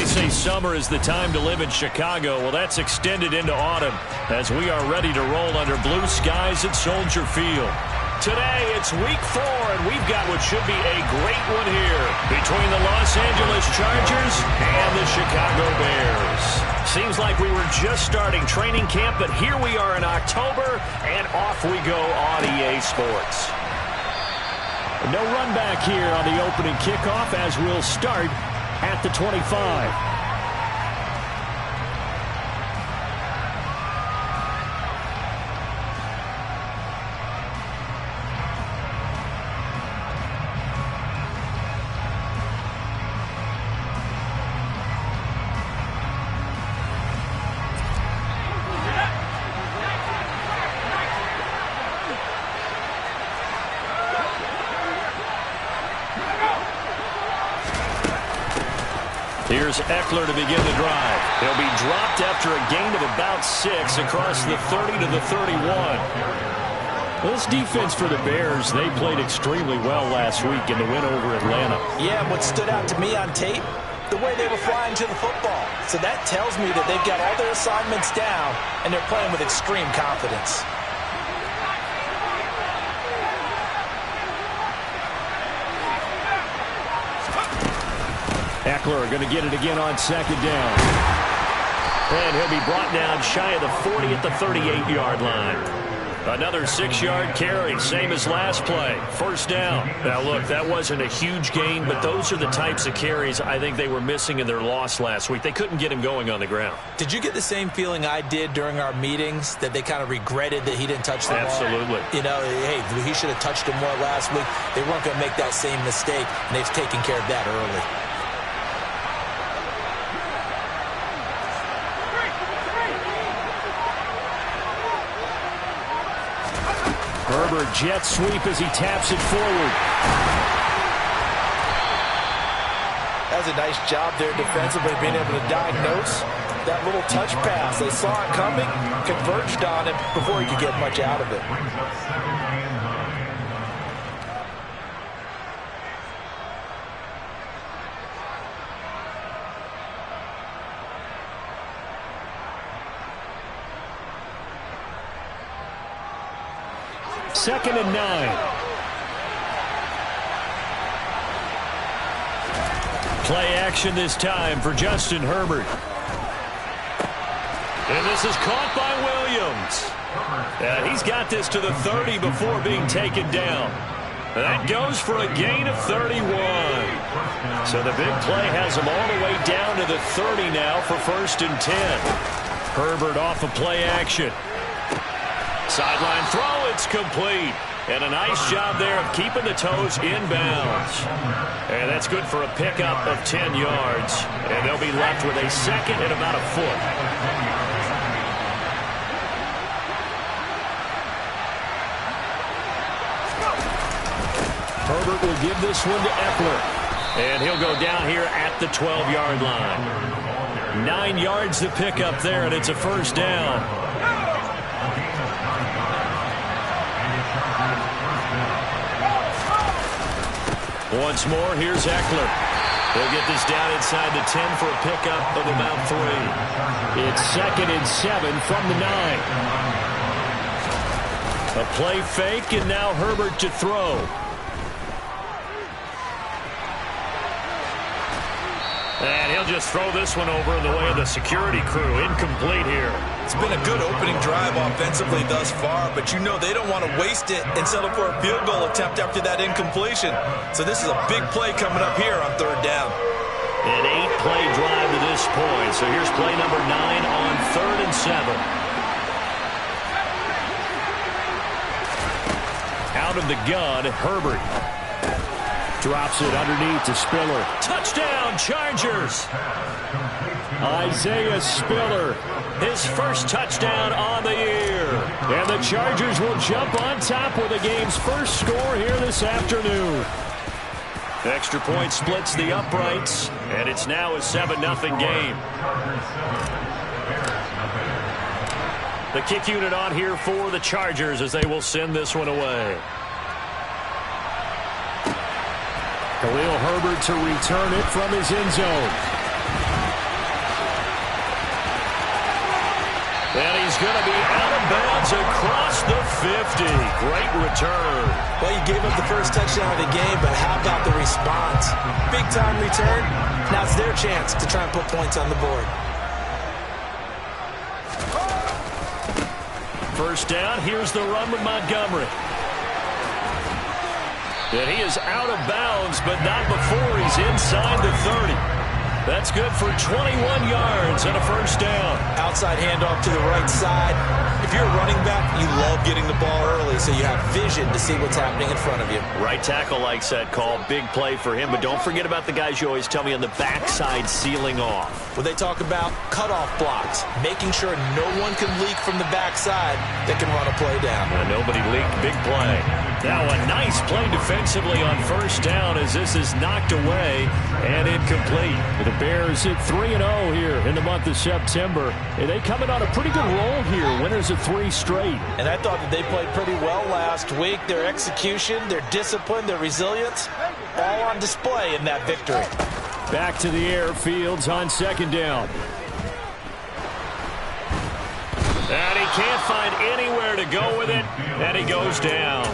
say summer is the time to live in Chicago. Well, that's extended into autumn as we are ready to roll under blue skies at Soldier Field. Today, it's week 4, and we've got what should be a great one here between the Los Angeles Chargers and the Chicago Bears. Seems like we were just starting training camp, but here we are in October, and off we go on EA Sports. No run back here on the opening kickoff as we'll start at the 25. Here's Eckler to begin the drive. He'll be dropped after a gain of about 6 across the 30 to the 31. This defense for the Bears, they played extremely well last week in the win over Atlanta. Yeah, what stood out to me on tape, the way they were flying to the football. So that tells me that they've got all their assignments down, and they're playing with extreme confidence. Eckler going to get it again on second down. And he'll be brought down shy of the 40 at the 38-yard line. Another 6-yard carry, same as last play. First down. Now, look, that wasn't a huge gain, but those are the types of carries I think they were missing in their loss last week. They couldn't get him going on the ground. Did you get the same feeling I did during our meetings, that they kind of regretted that he didn't touch the ball? Absolutely. You know, hey, he should have touched him more last week. They weren't going to make that same mistake, and they've taken care of that early. Herbert jet sweep as he taps it forward. That was a nice job there defensively, being able to diagnose that little touch pass. They saw it coming, converged on it before he could get much out of it. Second and 9. Play action this time for Justin Herbert. And this is caught by Williams. He's got this to the 30 before being taken down. That goes for a gain of 31. So the big play has him all the way down to the 30 now for first and 10. Herbert off of play action. Sideline throw, it's complete. And a nice job there of keeping the toes inbounds. And that's good for a pickup of 10 yards. And they'll be left with a second and about a foot. Herbert will give this one to Eckler. And he'll go down here at the 12-yard line. 9 yards to pick up there, and it's a first down. Once more, here's Eckler. He'll get this down inside the 10 for a pickup of about 3. It's second and 7 from the 9. A play fake, and now Herbert to throw. And he'll just throw this one over in the way of the security crew. Incomplete here. It's been a good opening drive offensively thus far, but you know they don't want to waste it and settle for a field goal attempt after that incompletion. So this is a big play coming up here on third down. An 8-play drive to this point. So here's play number 9 on third and 7. Out of the gun, Herbert. Drops it underneath to Spiller. Touchdown, Chargers! Isaiah Spiller, his first touchdown on the year. And the Chargers will jump on top with the game's first score here this afternoon. Extra point splits the uprights, and it's now a 7-0 game. The kick unit on here for the Chargers as they will send this one away. Khalil Herbert to return it from his end zone. And he's going to be out of bounds across the 50. Great return. Well, you gave up the first touchdown of the game, but how about the response? Big-time return. Now it's their chance to try and put points on the board. First down, here's the run with Montgomery. And he is out of bounds, but not before he's inside the 30. That's good for 21 yards and a first down. Outside handoff to the right side. If you're a running back, you love getting the ball early so you have vision to see what's happening in front of you. Right tackle likes that call. Big play for him. But don't forget about the guys you always tell me on the backside sealing off. When they talk about cutoff blocks, making sure no one can leak from the backside that can run a play down. Nobody leaked. Big play. Now a nice play defensively on first down as this is knocked away and incomplete. The Bears at 3-0 here in the month of September. And they coming on a pretty good roll here. Winners of 3 straight. And I thought that they played pretty well last week. Their execution, their discipline, their resilience, all on display in that victory. Back to the air. Fields on second down. And he can't find anywhere to go with it, and he goes down.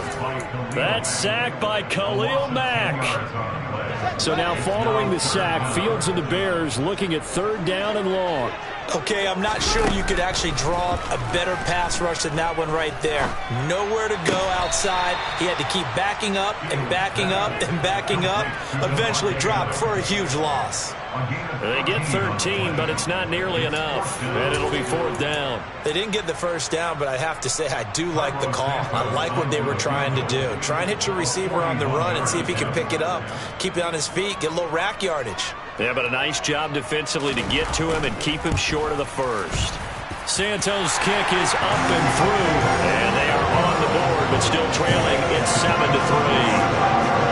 That's sacked by Khalil Mack. So now following the sack, Fields and the Bears looking at third down and long. Okay, I'm not sure you could actually draw up a better pass rush than that one right there. Nowhere to go outside. He had to keep backing up and backing up and backing up. Eventually dropped for a huge loss. They get 13, but it's not nearly enough. And it'll be fourth down. They didn't get the first down, but I have to say I do like the call. I like what they were trying to do. Try and hit your receiver on the run and see if he can pick it up. Keep it on his feet, get a little rack yardage. Yeah, but a nice job defensively to get to him and keep him short of the first. Santos' kick is up and through, and they are on the board, but still trailing. It's 7-3.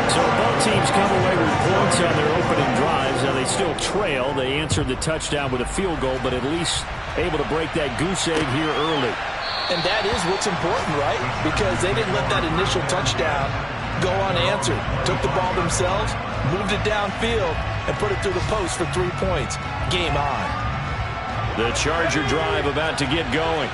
So both teams come away with points on their opening drives. Now they still trail. They answered the touchdown with a field goal, but at least able to break that goose egg here early. And that is what's important, right? Because they didn't let that initial touchdown go unanswered. Took the ball themselves, moved it downfield, and put it through the post for 3 points. Game on. The Charger drive about to get going.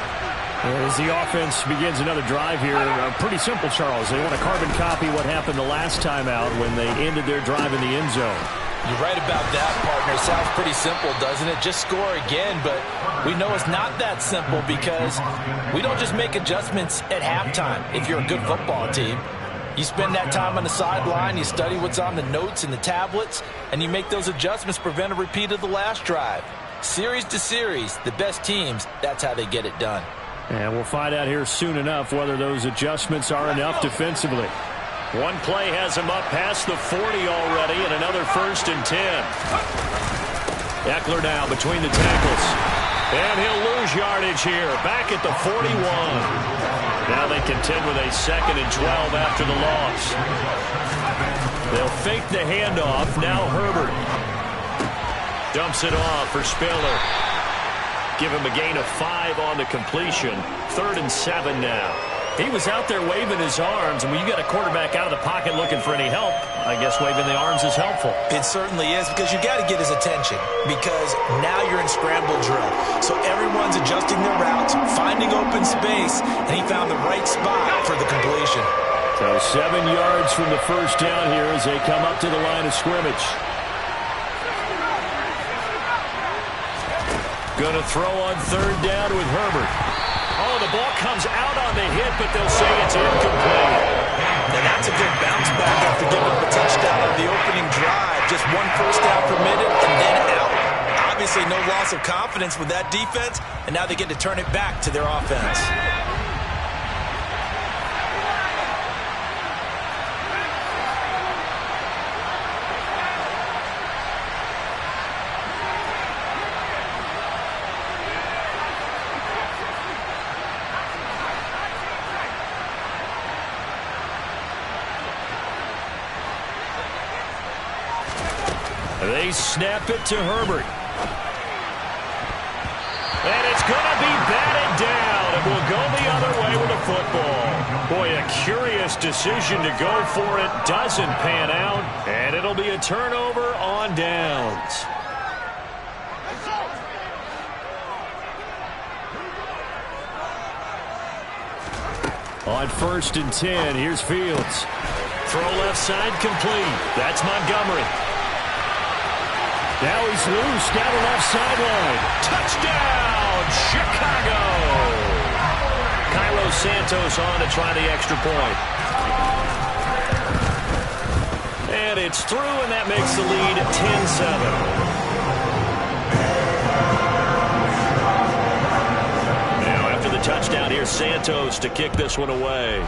As the offense begins another drive here, pretty simple, Charles. They want to carbon copy what happened the last time out when they ended their drive in the end zone. You're right about that, partner. Sounds pretty simple, doesn't it? Just score again, but we know it's not that simple because we don't just make adjustments at halftime if you're a good football team. You spend that time on the sideline, you study what's on the notes and the tablets, and you make those adjustments to prevent a repeat of the last drive. Series to series, the best teams, that's how they get it done. And we'll find out here soon enough whether those adjustments are enough defensively. One play has him up past the 40 already, and another 1st and 10. Eckler now between the tackles. And he'll lose yardage here, back at the 41. Now they contend with a 2nd and 12 after the loss. They'll fake the handoff. Now Herbert dumps it off for Spiller. Give him a gain of 5 on the completion. 3rd and 7 now. He was out there waving his arms, and when you got a quarterback out of the pocket looking for any help, I guess waving the arms is helpful. It certainly is, because you got to get his attention, because now you're in scramble drill. So everyone's adjusting their routes, finding open space, and he found the right spot for the completion. So 7 yards from the first down here as they come up to the line of scrimmage. Going to throw on 3rd down with Herbert. Oh, the ball comes out on the hit, but they'll say it's incomplete. And that's a good bounce back after giving up a touchdown on the opening drive. Just 1 first down permitted and then out. Obviously no loss of confidence with that defense, and now they get to turn it back to their offense. They snap it to Herbert. And it's going to be batted down. It will go the other way with the football. Boy, a curious decision to go for it. Doesn't pan out. And it'll be a turnover on downs. On 1st and 10, here's Fields. Throw left side complete. That's Montgomery. Now he's loose down the left sideline. Touchdown, Chicago! Cairo Santos on to try the extra point. And it's through, and that makes the lead 10-7. The touchdown here, Santos to kick this one away.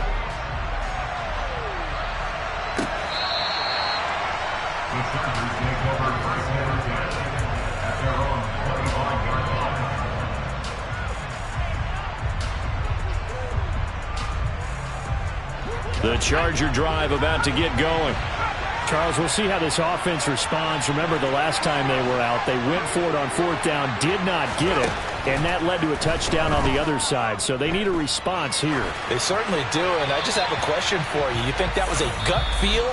The Charger drive about to get going. Charles, we'll see how this offense responds. Remember, the last time they were out, they went for it on 4th down, did not get it, and that led to a touchdown on the other side. So they need a response here. They certainly do, and I just have a question for you. You think that was a gut feel,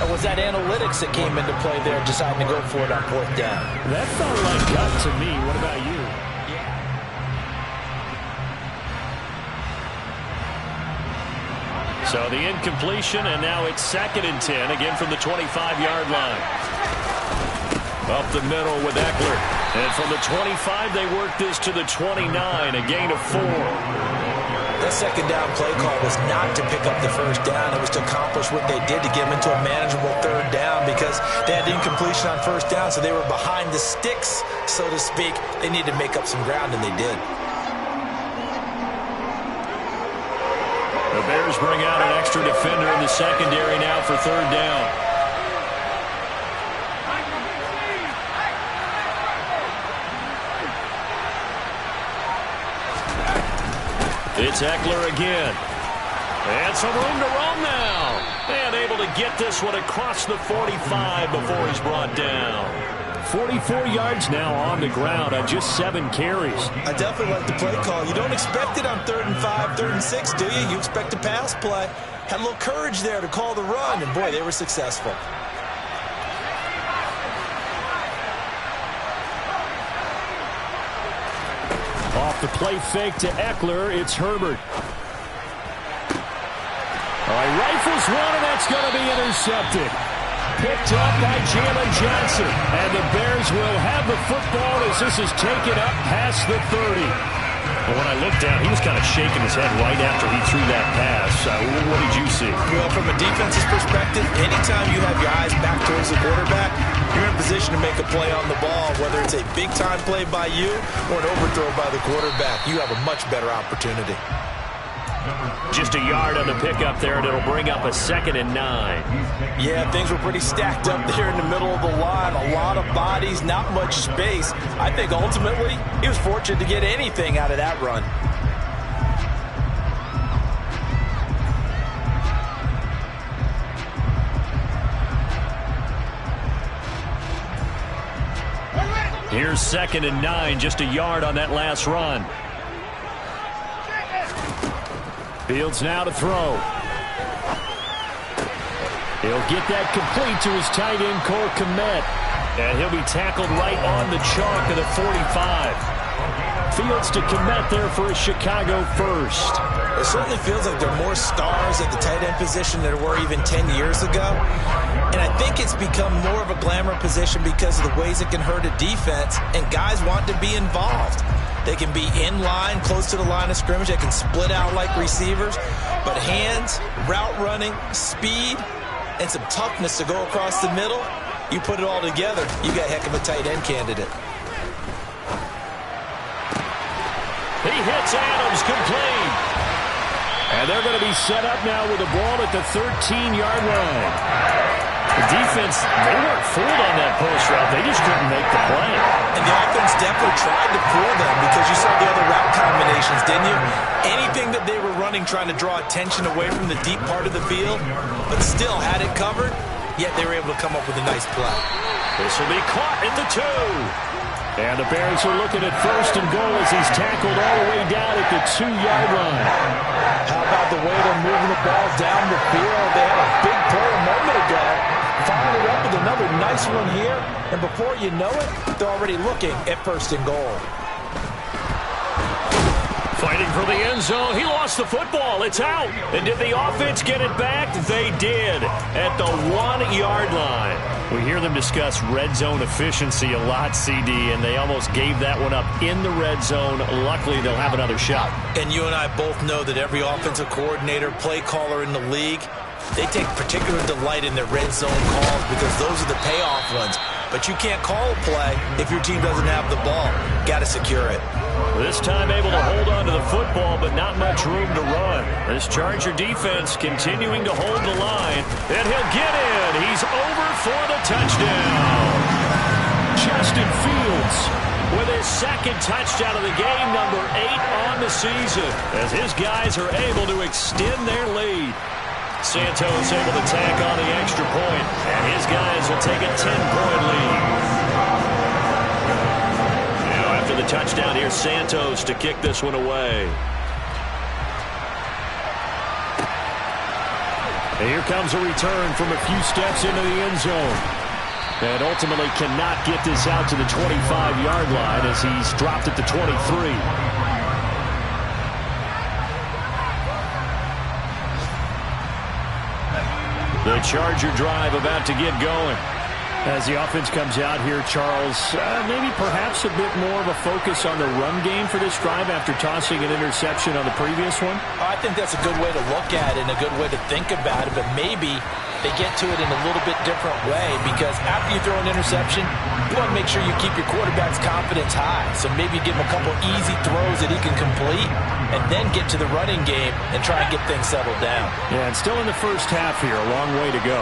or was that analytics that came into play there, deciding to go for it on 4th down? That felt like gut to me. What about you? So the incompletion, and now it's 2nd and 10, again from the 25-yard line. Up the middle with Eckler. And from the 25, they work this to the 29, a gain of 4. That 2nd down play call was not to pick up the 1st down. It was to accomplish what they did to get them into a manageable 3rd down because they had incompletion on 1st down, so they were behind the sticks, so to speak. They needed to make up some ground, and they did. The Bears bring out an extra defender in the secondary now for 3rd down. It's Eckler again. And some room to roam now. And able to get this one across the 45 before he's brought down. 44 yards now on the ground on just 7 carries. I definitely like the play call. You don't expect it on 3rd and 5, 3rd and 6, do you? You expect a pass play. Had a little courage there to call the run, and boy, they were successful. Off the play fake to Eckler, it's Herbert. All right, rifles one, and that's going to be intercepted. Picked up by Jalen Johnson. And the Bears will have the football as this is taken up past the 30. Well, when I looked down, he was kind of shaking his head right after he threw that pass. What did you see? Well, from a defense's perspective, anytime you have your eyes back towards the quarterback, you're in position to make a play on the ball, whether it's a big-time play by you or an overthrow by the quarterback. You have a much better opportunity. Just a yard on the pickup there, and it'll bring up a 2nd and 9. Yeah, things were pretty stacked up there in the middle of the line. A lot of bodies, not much space. I think ultimately he was fortunate to get anything out of that run. Here's 2nd and 9, just a yard on that last run. Fields now to throw. He'll get that complete to his tight end, Cole Kmet. And he'll be tackled right on the chalk of the 45. Fields to Kmet there for a Chicago first. It certainly feels like there are more stars at the tight end position than there were even 10 years ago. And I think it's become more of a glamour position because of the ways it can hurt a defense, and guys want to be involved. They can be in line, close to the line of scrimmage. They can split out like receivers. But hands, route running, speed, and some toughness to go across the middle, you put it all together, you got a heck of a tight end candidate. He hits Adams complete. And they're going to be set up now with the ball at the 13-yard line. The defense, they weren't fooled on that post route. They just couldn't make the play. And the offense definitely tried to fool them because you saw the other route combinations, didn't you? Anything that they were running trying to draw attention away from the deep part of the field, but still had it covered, yet they were able to come up with a nice play. This will be caught at the 2. And the Bears are looking at 1st and goal as he's tackled all the way down at the 2-yard line. How about the way they're moving the ball down the field? They had a big play a moment ago. Followed it up with another nice one here. And before you know it, they're already looking at 1st and goal. Fighting for the end zone. He lost the football. It's out. And did the offense get it back? They did at the 1-yard line. We hear them discuss red zone efficiency a lot, CD, and they almost gave that one up in the red zone. Luckily, they'll have another shot. And you and I both know that every offensive coordinator, play caller in the league, they take particular delight in their red zone calls because those are the payoff ones. But you can't call a play if your team doesn't have the ball. Got to secure it. This time able to hold on to the football, but not much room to run. This Charger defense continuing to hold the line. And he'll get in. He's over for the touchdown. Justin Fields with his second touchdown of the game, number 8 on the season, as his guys are able to extend their lead. Santos able to tack on the extra point, and his guys will take a 10-point lead. Now after the touchdown, here's Santos to kick this one away. And here comes a return from a few steps into the end zone. And ultimately cannot get this out to the 25-yard line as he's dropped at the 23. The Charger drive about to get going. As the offense comes out here, Charles, maybe perhaps a bit more of a focus on the run game for this drive after tossing an interception on the previous one? I think that's a good way to look at it and a good way to think about it, but maybe they get to it in a little bit different way because after you throw an interception, you want to make sure you keep your quarterback's confidence high. So maybe give him a couple easy throws that he can complete and then get to the running game and try and get things settled down. Yeah, and still in the first half here, a long way to go.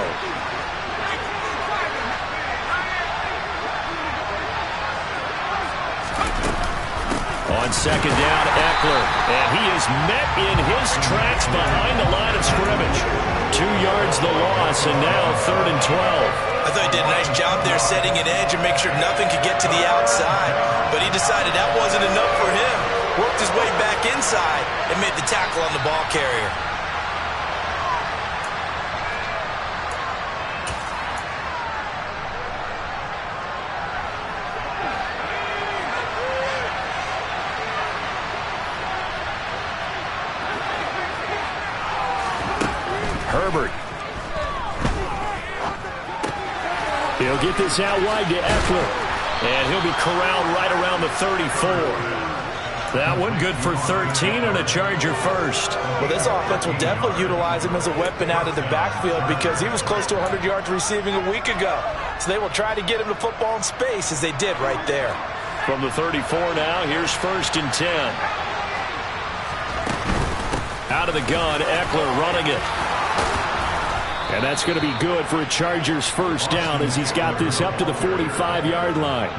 On second down, Eckler, and he is met in his tracks behind the line of scrimmage. 2 yards the loss, and now 3rd and 12. I thought he did a nice job there setting an edge and make sure nothing could get to the outside, but he decided that wasn't enough for him. Worked his way back inside and made the tackle on the ball carrier. Herbert. He'll get this out wide to Eckler. And he'll be corralled right around the 34. That one good for 13 and a Charger first. Well, this offense will definitely utilize him as a weapon out of the backfield because he was close to 100 yards receiving a week ago. So they will try to get him the football in space as they did right there. From the 34 now, here's 1st and 10. Out of the gun, Eckler running it. And that's going to be good for a Chargers first down as he's got this up to the 45-yard line.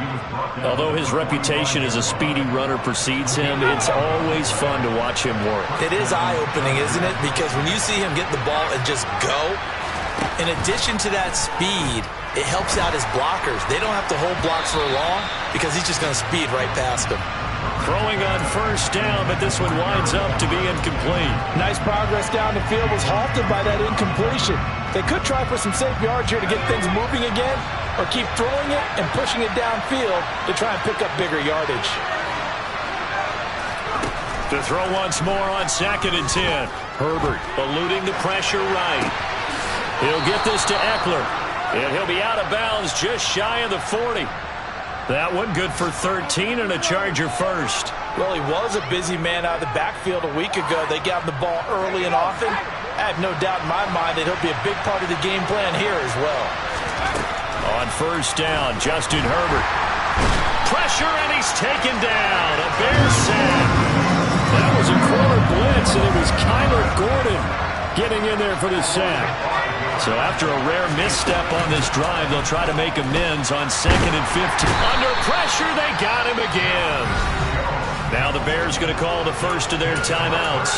Although his reputation as a speedy runner precedes him, it's always fun to watch him work. It is eye-opening, isn't it? Because when you see him get the ball and just go, in addition to that speed, it helps out his blockers. They don't have to hold blocks for long because he's just going to speed right past them. Throwing on first down, but this one winds up to be incomplete. Nice progress down the field was halted by that incompletion. They could try for some safe yards here to get things moving again, or keep throwing it and pushing it downfield to try and pick up bigger yardage. To throw once more on 2nd and 10. Herbert eluding the pressure right. He'll get this to Eckler, and he'll be out of bounds just shy of the 40. That one good for 13 and a Charger first. Well, he was a busy man out of the backfield a week ago. They got him the ball early and often. I have no doubt in my mind that he'll be a big part of the game plan here as well. On first down, Justin Herbert. Pressure, and he's taken down. A Bears sack. That was a corner blitz, and it was Kyler Gordon getting in there for the sack. So after a rare misstep on this drive, they'll try to make amends on 2nd and 15. Under pressure, they got him again. Now the Bears going to call the first of their timeouts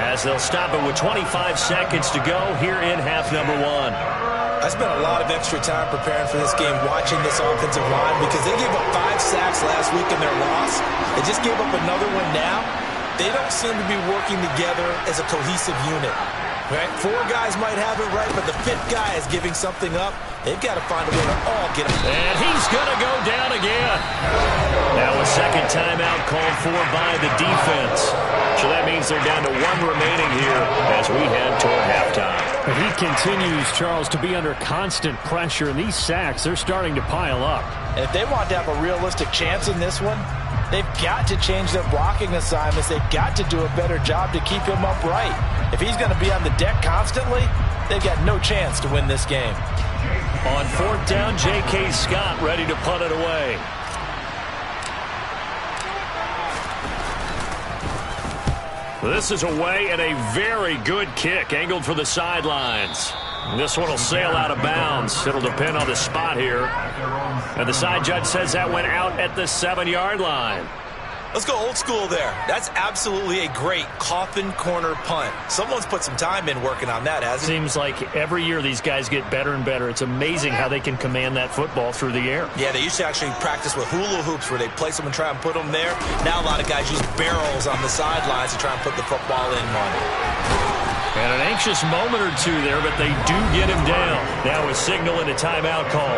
as they'll stop it with 25 seconds to go here in half number 1. I spent a lot of extra time preparing for this game watching this offensive line because they gave up 5 sacks last week in their loss. They just gave up another one now. They don't seem to be working together as a cohesive unit. Right? 4 guys might have it right, but the 5th guy is giving something up. They've got to find a way to all get him. And he's going to go down again. Now a second timeout called for by the defense. So that means they're down to one remaining here as we head toward halftime. But he continues, Charles, to be under constant pressure, and these sacks, they're starting to pile up. And if they want to have a realistic chance in this one, they've got to change their blocking assignments. They've got to do a better job to keep him upright. If he's going to be on the deck constantly, they've got no chance to win this game. On fourth down, J.K. Scott ready to punt it away. This is away and a very good kick angled for the sidelines. This one will sail out of bounds. It'll depend on the spot here. And the side judge says that went out at the 7-yard line. Let's go old school there. That's absolutely a great coffin corner punt. Someone's put some time in working on that, hasn't it? Seems like every year these guys get better and better. It's amazing how they can command that football through the air. Yeah, they used to actually practice with hula hoops where they place them and try and put them there. Now a lot of guys use barrels on the sidelines to try and put the football in one. And an anxious moment or two there, but they do get him down. Now a signal and a timeout call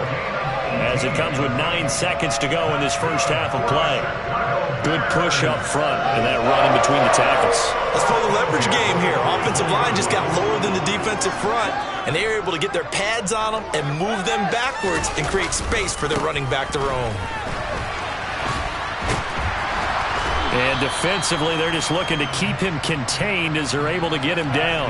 as it comes with 9 seconds to go in this first half of play. Good push up front and that run in between the tackles. Let's play the leverage game here. Offensive line just got lower than the defensive front, and they were able to get their pads on them and move them backwards and create space for their running back to roam. And defensively, they're just looking to keep him contained as they're able to get him down.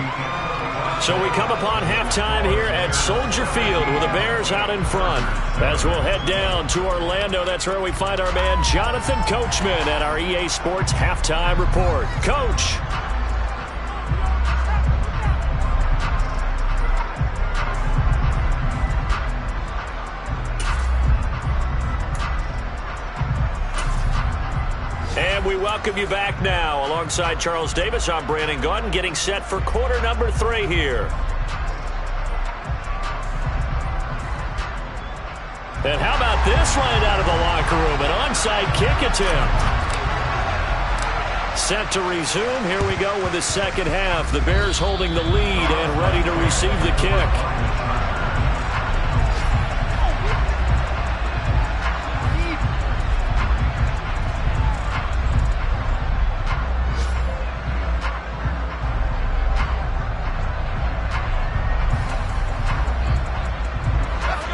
So we come upon halftime here at Soldier Field with the Bears out in front. As we'll head down to Orlando, that's where we find our man Jonathan Coachman at our EA Sports Halftime Report. Coach. And we welcome you back now. Alongside Charles Davis, I'm Brandon Gunn, getting set for quarter number 3 here. And how about this line out of the locker room? An onside kick attempt. Set to resume. Here we go with the second half. The Bears holding the lead and ready to receive the kick.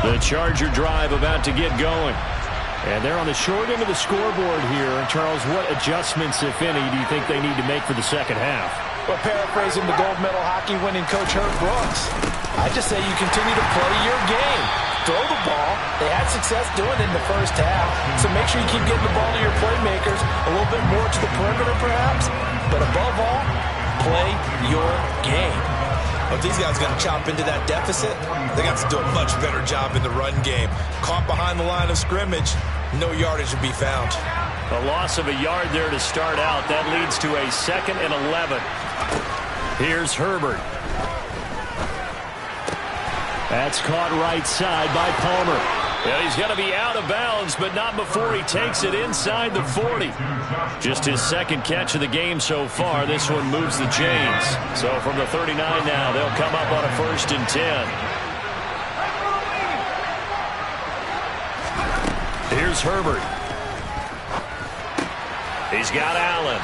The Charger drive about to get going. And they're on the short end of the scoreboard here. Charles, what adjustments, if any, do you think they need to make for the second half? Well, paraphrasing the gold medal hockey winning coach Herb Brooks, I just say you continue to play your game. Throw the ball. They had success doing it in the first half. So make sure you keep getting the ball to your playmakers, a little bit more to the perimeter perhaps. But above all, play your game. If these guys are going to chop into that deficit, they got to do a much better job in the run game. Caught behind the line of scrimmage, no yardage to be found. A loss of a yard there to start out. That leads to a 2nd and 11. Here's Herbert. That's caught right side by Palmer. Yeah, he's got to be out of bounds, but not before he takes it inside the 40. Just his second catch of the game so far. This one moves the chains. So from the 39 now, they'll come up on a 1st and 10. Here's Herbert. He's got Allen.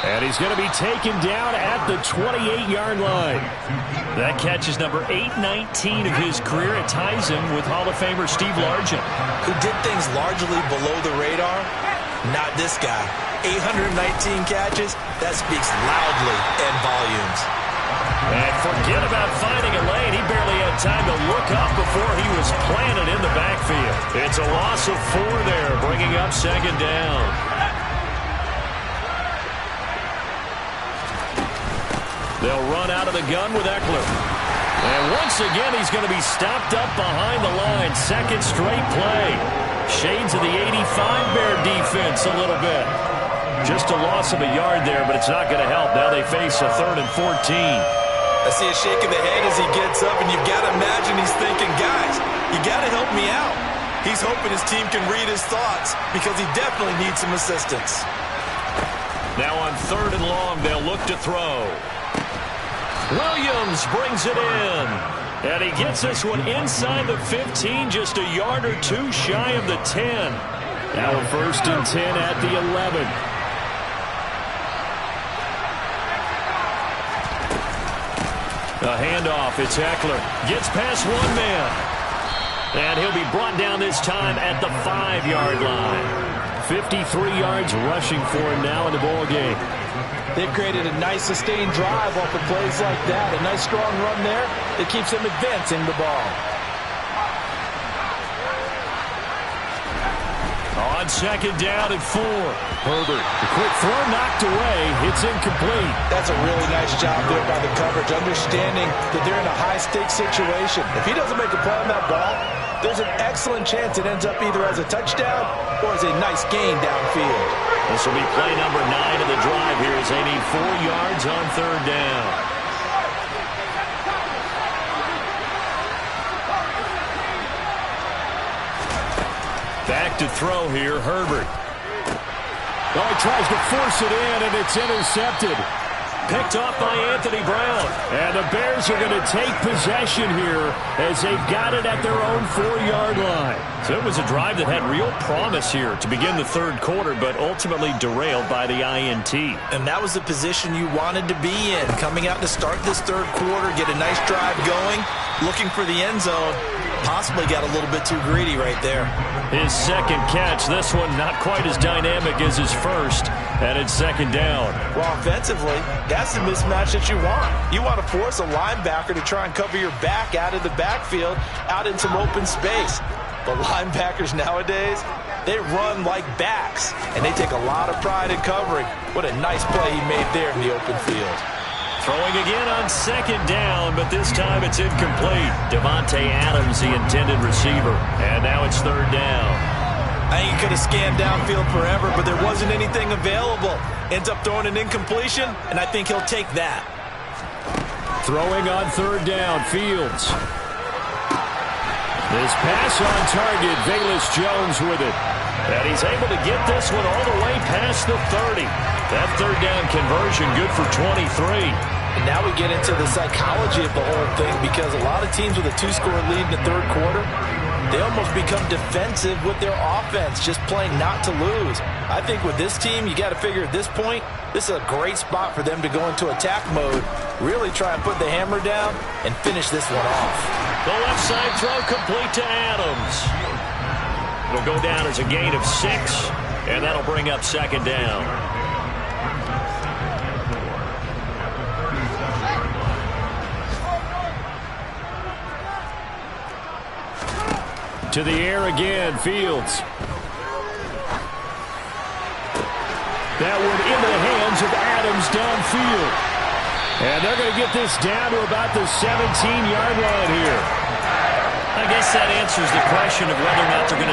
And he's going to be taken down at the 28-yard line. That catch is number 819 of his career. It ties him with Hall of Famer Steve Largent, who did things largely below the radar. Not this guy. 819 catches. That speaks loudly in volumes. And forget about finding a lane. He barely had time to look up before he was planted in the backfield. It's a loss of 4 there, bringing up 2nd down. They'll run out of the gun with Eckler. And once again, he's going to be stopped up behind the line. 2nd straight play. Shades of the 85 Bear defense a little bit. Just a loss of a yard there, but it's not going to help. Now they face a 3rd and 14. I see a shake of the head as he gets up, and you've got to imagine he's thinking, guys, you got to help me out. He's hoping his team can read his thoughts because he definitely needs some assistance. Now on 3rd and long, they'll look to throw. Williams brings it in. And he gets this one inside the 15, just a yard or 2 shy of the 10. Now a 1st and 10 at the 11. A handoff. It's Eckler. Gets past one man. And he'll be brought down this time at the 5-yard line. 53 yards rushing for him now in the ball game. They've created a nice sustained drive off of plays like that. A nice strong run there that keeps them advancing the ball. On 2nd down and 4. Herbert, the quick throw knocked away. It's incomplete. That's a really nice job there by the coverage, understanding that they're in a high-stakes situation. If he doesn't make a play on that ball, there's an excellent chance it ends up either as a touchdown or as a nice gain downfield. This will be play number 9 of the drive here as they need 4 yards on 3rd down. Back to throw here, Herbert. Oh, he tries to force it in, and it's intercepted. Picked off by Anthony Brown. And the Bears are going to take possession here as they've got it at their own 4-yard line. So it was a drive that had real promise here to begin the 3rd quarter, but ultimately derailed by the INT. And that was the position you wanted to be in. Coming out to start this 3rd quarter, get a nice drive going, looking for the end zone. Possibly got a little bit too greedy right there. His 2nd catch, this one not quite as dynamic as his first, and it's 2nd down. Well, offensively, that's the mismatch that you want. You want to force a linebacker to try and cover your back out of the backfield, out in some open space. But linebackers nowadays, they run like backs, and they take a lot of pride in covering. What a nice play he made there in the open field. Throwing again on 2nd down, but this time it's incomplete. Devontae Adams, the intended receiver. And now it's 3rd down. I think he could have scanned downfield forever, but there wasn't anything available. Ends up throwing an incompletion, and I think he'll take that. Throwing on 3rd down, Fields. This pass on target, Velus Jones with it. And he's able to get this one all the way past the 30. That 3rd down conversion good for 23. And now we get into the psychology of the whole thing, because a lot of teams with a 2-score lead in the 3rd quarter, they almost become defensive with their offense, just playing not to lose. I think with this team, you got to figure at this point, this is a great spot for them to go into attack mode, really try and put the hammer down and finish this one off. The left side throw complete to Adams. It'll go down as a gain of 6, and that'll bring up 2nd down. To the air again, Fields. That one into the hands of Adams downfield. And they're going to get this down to about the 17-yard line here. I guess that answers the question of whether or not they're going to